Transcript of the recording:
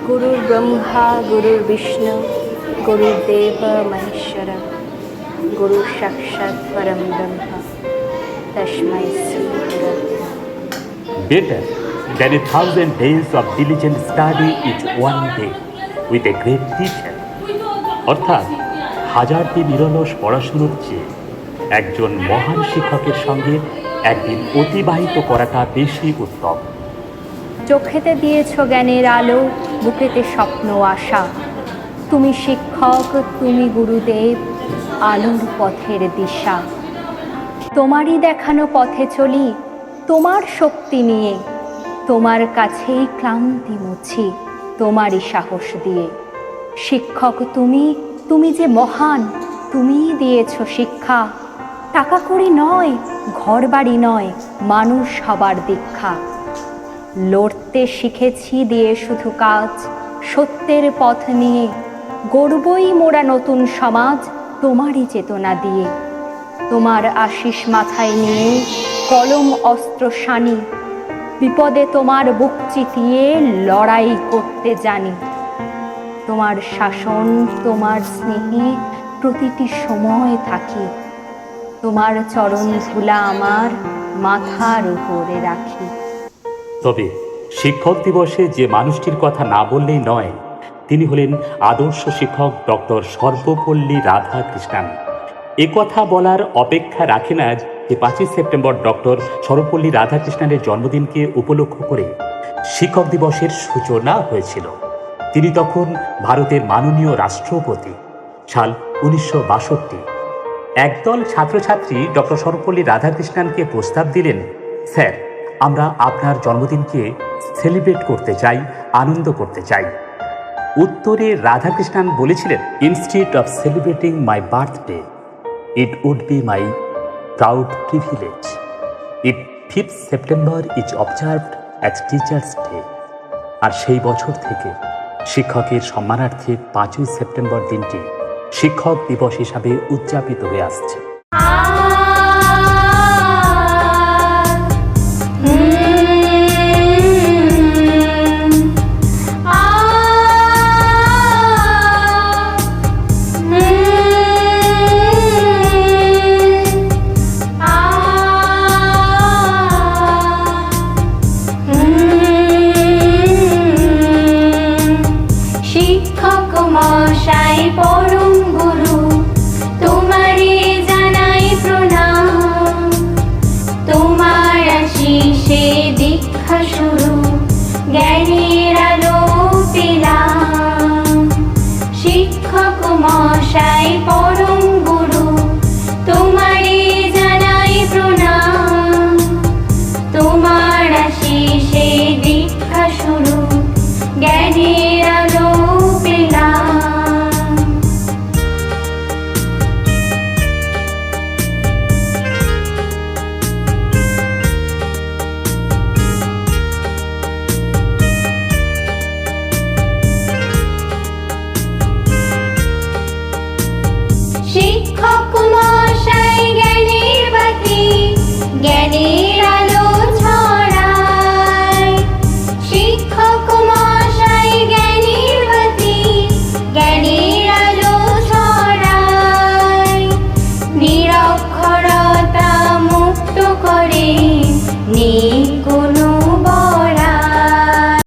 गुरुर् ब्रह्मा गुरुर्विष्णु गुरुर्देव महेश्वर गुरु साक्षात् परम ब्रह्म तस्मै श्री गुरवे नमः। Better than 1,000 days of diligent study is one day with a great teacher. অর্থাৎ হাজারটি নিরলস পড়াশুনোর চেয়ে একজন মহান শিক্ষকের সঙ্গে একদিন অতিবাহিত করাটা বেশি উত্তম। চোখেতে দিয়েছ জ্ঞানের আলো, বুকেতে স্বপ্ন আশা। তুমি শিক্ষক, তুমি গুরুদেব, আলোর পথের দিশা। তোমারই দেখানো পথে চলি, তোমার শক্তি নিয়ে, তোমার কাছেই ক্লান্তি মুছি, তোমারই সাহস দিয়ে। শিক্ষক তুমি, তুমি যে মহান, তুমিই দিয়েছ শিক্ষা। টাকা কড়ি নয়, ঘর বাড়ি নয়, মানুষ হবার দীক্ষা। লড়তে শিখেছি দিয়ে শুধু কাজ, সত্যের পথ নিয়ে, গড়বই মোরা নতুন সমাজ তোমারই চেতনা দিয়ে। তোমার আশিস মাথায় নিয়ে কলম অস্ত্র শানি, বিপদে তোমার বুক চিতিয়ে লড়াই করতে জানি। তোমার শাসন, তোমার স্নেহে প্রতিটি সময় থাকি, তোমার চরণ ধুলা আমার মাথার উপরে রাখি। তবে শিক্ষক দিবসে যে মানুষটির কথা না বললেই নয়, তিনি হলেন আদর্শ শিক্ষক ডক্টর সর্বপল্লী রাধাকৃষ্ণান। কথা বলার অপেক্ষা রাখে না যে 5ই সেপ্টেম্বর ডক্টর সর্বপল্লী রাধাকৃষ্ণানের জন্মদিনকে উপলক্ষ করে শিক্ষক দিবসের সূচনা হয়েছিল। তিনি তখন ভারতের মাননীয় রাষ্ট্রপতি। সাল 1962। একদল ছাত্রছাত্রী ডক্টর সর্বপল্লী রাধাকৃষ্ণানকে প্রস্তাব দিলেন, স্যার, আমরা আপনার জন্মদিনকে সেলিব্রেট করতে চাই, আনন্দ করতে চাই। উত্তরে রাধাকৃষ্ণান বলেছিলেন, instead of celebrating my birthday, it would be my proud privilege if 5th September is observed as teachers day. আর সেই বছর থেকে শিক্ষকের সম্মানার্থে 5ই সেপ্টেম্বর দিনটি শিক্ষক দিবস হিসাবে উদযাপিত হয়ে আসছে। পরম গুরু তোমারে জানাই প্রণাম, তোমার আশিসে দীক্ষা শুরু, জ্ঞানের আলো পেলাম। শিক্ষক মশাই পরম গুরু তোমারে জানাই প্রণাম, তোমার আশিসে দীক্ষা শুরু, জ্ঞানের